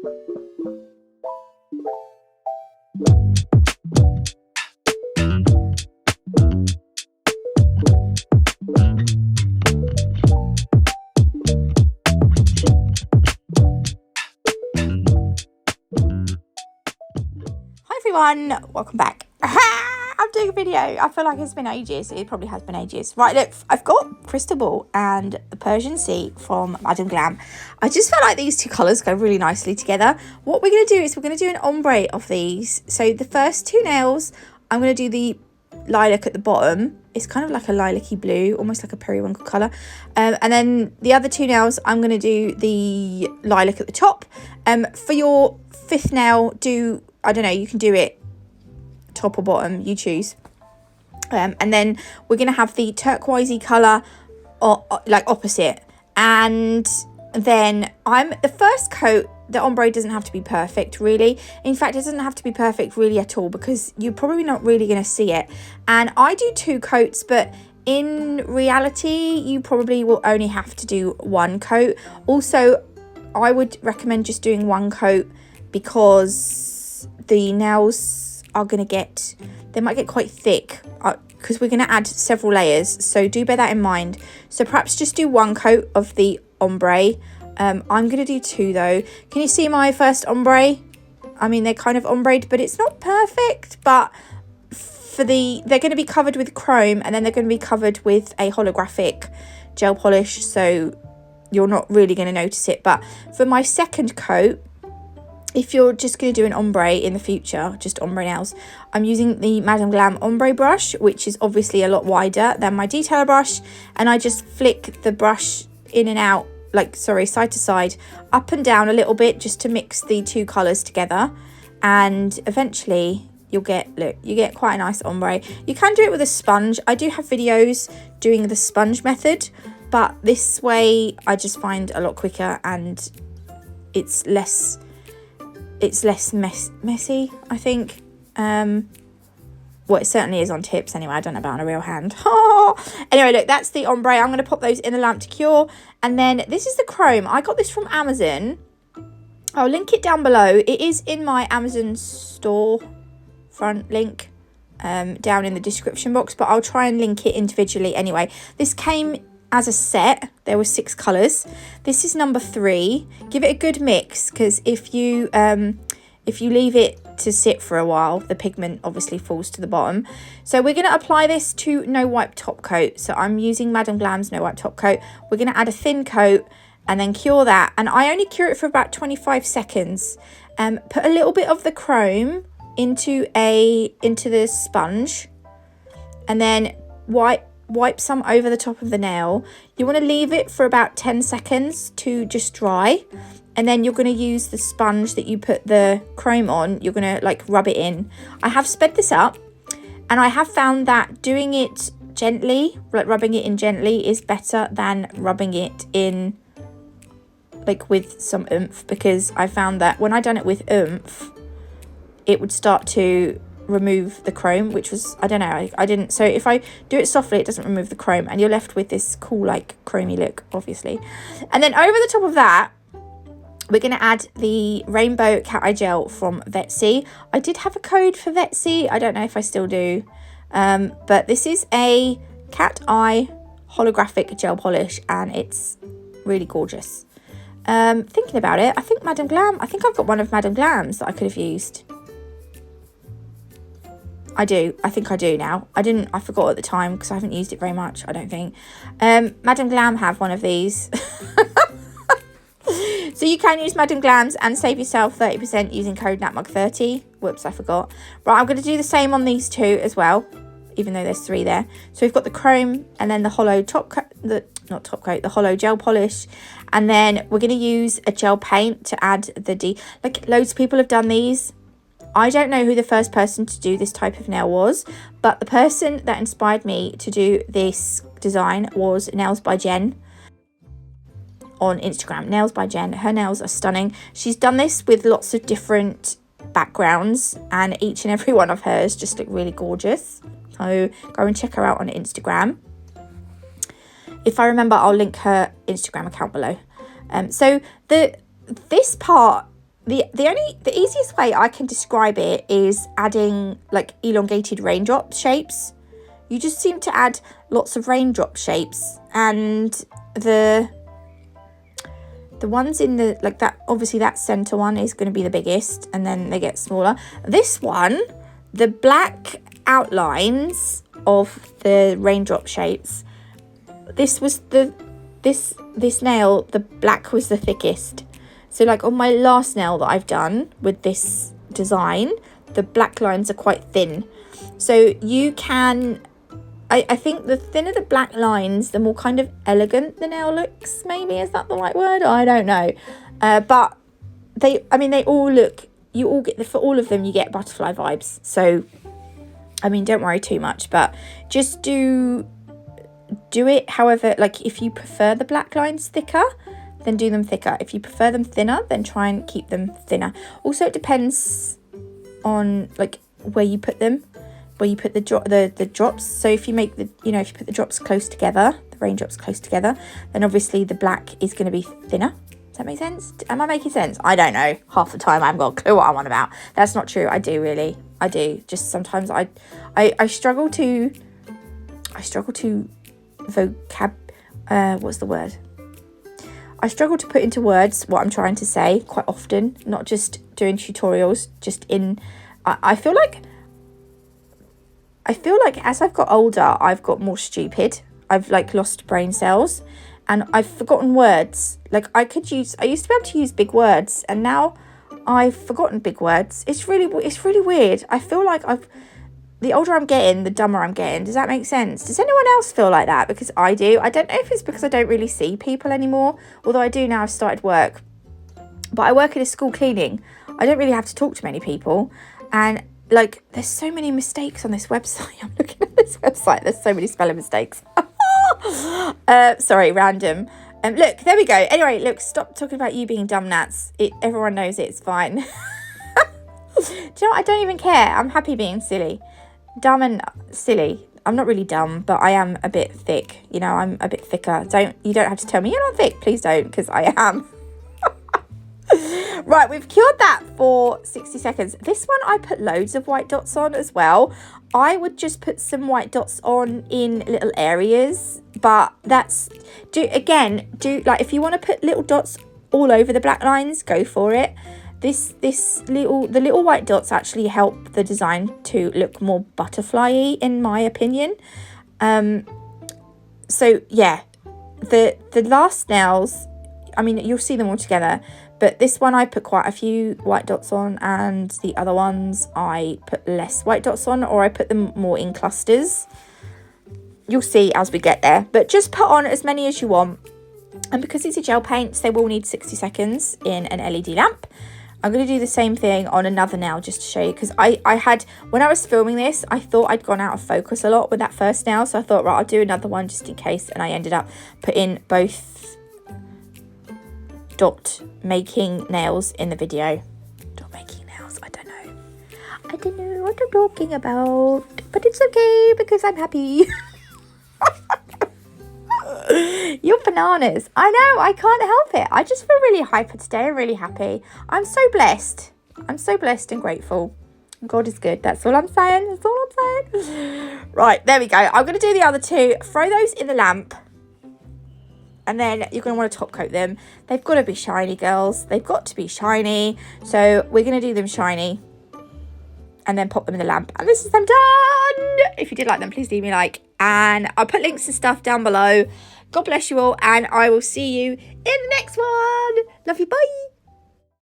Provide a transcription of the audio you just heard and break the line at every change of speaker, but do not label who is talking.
Everyone, welcome back. I'm doing a video. I feel like it's been ages. It probably has been ages. Right, look, I've got Crystal Ball and the Persian Sea from Madame Glam. I just felt like these two colours go really nicely together. What we're going to do is we're going to do an ombre of these. So the first two nails, I'm going to do the lilac at the bottom. It's kind of like a lilac-y blue, almost like a periwinkle colour. And then the other two nails, I'm going to do the lilac at the top. For your fifth nail, I don't know, you can do it top or bottom, you choose. And then we're going to have the turquoisey colour like opposite. And then the first coat, the ombre doesn't have to be perfect, really. In fact, it doesn't have to be perfect really at all, because you're probably not really going to see it. And I do 2 coats, but in reality, you probably will only have to do 1 coat. Also, I would recommend just doing 1 coat, because the nails are going to they might get quite thick, because we're going to add several layers, so do bear that in mind. So perhaps just do 1 coat of the ombre. I'm going to do 2 though. Can you see my first ombre? I mean, they're kind of ombreed, but it's not perfect. But they're going to be covered with chrome, and then they're going to be covered with a holographic gel polish, so you're not really going to notice it. But for my second coat, if you're just going to do an ombre in the future, just ombre nails, I'm using the Madame Glam ombre brush, which is obviously a lot wider than my detailer brush, and I just flick the brush in and out, side to side, up and down a little bit, just to mix the 2 colours together, and eventually you get quite a nice ombre. You can do it with a sponge. I do have videos doing the sponge method, but this way I just find a lot quicker, and it's less messy, I think. Well, it certainly is on tips anyway. I don't know about on a real hand. Anyway, look, that's the ombre. I'm going to pop those in the lamp to cure. And then this is the chrome. I got this from Amazon. I'll link it down below. It is in my Amazon store front link down in the description box, but I'll try and link it individually anyway. This came as a set. There were 6 colours. This is number 3. Give it a good mix, because if you leave it to sit for a while, the pigment obviously falls to the bottom. So we're going to apply this to no wipe top coat. So I'm using Madame Glam's no wipe top coat. We're going to add a thin coat and then cure that, and I only cure it for about 25 seconds. Put a little bit of the chrome into the sponge, and then wipe some over the top of the nail. You want to leave it for about 10 seconds to just dry, and then you're going to use the sponge that you put the chrome on. You're going to rub it in. I have sped this up, and I have found that doing it gently, rubbing it in gently, is better than rubbing it in with some oomph, because I found that when I done it with oomph, it would start to remove the chrome, which was, I don't know, I didn't. So if I do it softly, it doesn't remove the chrome, and you're left with this cool chromey look, obviously. And then over the top of that, we're going to add the rainbow cat eye gel from Vetsy. I did have a code for Vetsy. I don't know if I still do, but this is a cat eye holographic gel polish, and it's really gorgeous. Thinking about it, I think I've got one of Madame Glam's that I could have used. I think I do now. I forgot at the time, because I haven't used it very much, I don't think. Madame Glam have one of these. So you can use Madame Glam's and save yourself 30% using code NatMug30. Whoops, I forgot. Right, I'm going to do the same on these 2 as well, even though there's 3 there. So we've got the chrome, and then the Holo the Holo gel polish, and then we're going to use a gel paint to add the loads of people have done these. I don't know who the first person to do this type of nail was, but the person that inspired me to do this design was Nails by Jen on Instagram. Nails by Jen. Her nails are stunning. She's done this with lots of different backgrounds, and each and every one of hers just look really gorgeous. So go and check her out on Instagram. If I remember, I'll link her Instagram account below. So this part, the easiest way I can describe it is adding like elongated raindrop shapes. You just seem to add lots of raindrop shapes, and the ones in the, like that, obviously that center one is going to be the biggest, and then they get smaller. This one, the black outlines of the raindrop shapes, this was this nail, the black was the thickest. So like on my last nail that I've done with this design, the black lines are quite thin. So you can, I think the thinner the black lines, the more kind of elegant the nail looks, maybe. Is that the right word? I don't know. But they all look, you all get, for all of them, you get butterfly vibes. So, I mean, don't worry too much, but just do it however, like if you prefer the black lines thicker, then do them thicker. If you prefer them thinner, then try and keep them thinner. Also, it depends on like where you put them, where you put the drops. So if you make the, you know, if you put the drops close together, the raindrops close together, then obviously the black is going to be thinner. Does that make sense? Am I making sense? I don't know. Half the time I haven't got a clue what I'm on about. That's not true. I do really. I do. Just sometimes I struggle to what's the word? I struggle to put into words what I'm trying to say quite often, not just doing tutorials, just in, I feel like as I've got older, I've got more stupid. I've like lost brain cells and I've forgotten words. Like I used to be able to use big words, and now I've forgotten big words. It's really weird. I feel like the older I'm getting, the dumber I'm getting. Does that make sense? Does anyone else feel like that? Because I do. I don't know if it's because I don't really see people anymore. Although I do now, I've started work. But I work in a school cleaning. I don't really have to talk to many people. And like, there's so many mistakes on this website. I'm looking at this website. There's so many spelling mistakes. Sorry, random. Look, there we go. Anyway, look, stop talking about you being dumb, Nats. Everyone knows it's fine. Do you know what? I don't even care. I'm happy being silly. Dumb and silly. I'm not really dumb, but I am a bit thick. You know, I'm a bit thicker. You don't have to tell me you're not thick. Please don't, because I am. Right, we've cured that for 60 seconds. This one I put loads of white dots on as well. I would just put some white dots on in little areas, but like if you want to put little dots all over the black lines, go for it. The little white dots actually help the design to look more butterfly-y, in my opinion. So yeah, the last nails, I mean, you'll see them all together, but this one I put quite a few white dots on, and the other ones I put less white dots on, or I put them more in clusters. You'll see as we get there, but just put on as many as you want. And because these are gel paints, they will need 60 seconds in an LED lamp. I'm going to do the same thing on another nail just to show you, because I had, when I was filming this, I thought I'd gone out of focus a lot with that first nail, so I thought, right, I'll do another one just in case, and I ended up putting both dot making nails in the video. Dot making nails, I don't know what I'm talking about, but it's okay because I'm happy. You're bananas. I know, I can't help it. I just feel really hyper today. I'm really happy. I'm so blessed. I'm so blessed and grateful. God is good. That's all I'm saying. That's all I'm saying. Right, there we go. I'm going to do the other two. Throw those in the lamp. And then you're going to want to top coat them. They've got to be shiny, girls. They've got to be shiny. So we're going to do them shiny. And then pop them in the lamp. And this is them done. If you did like them, please leave me a like. And I'll put links to stuff down below. God bless you all. And I will see you in the next one. Love you. Bye.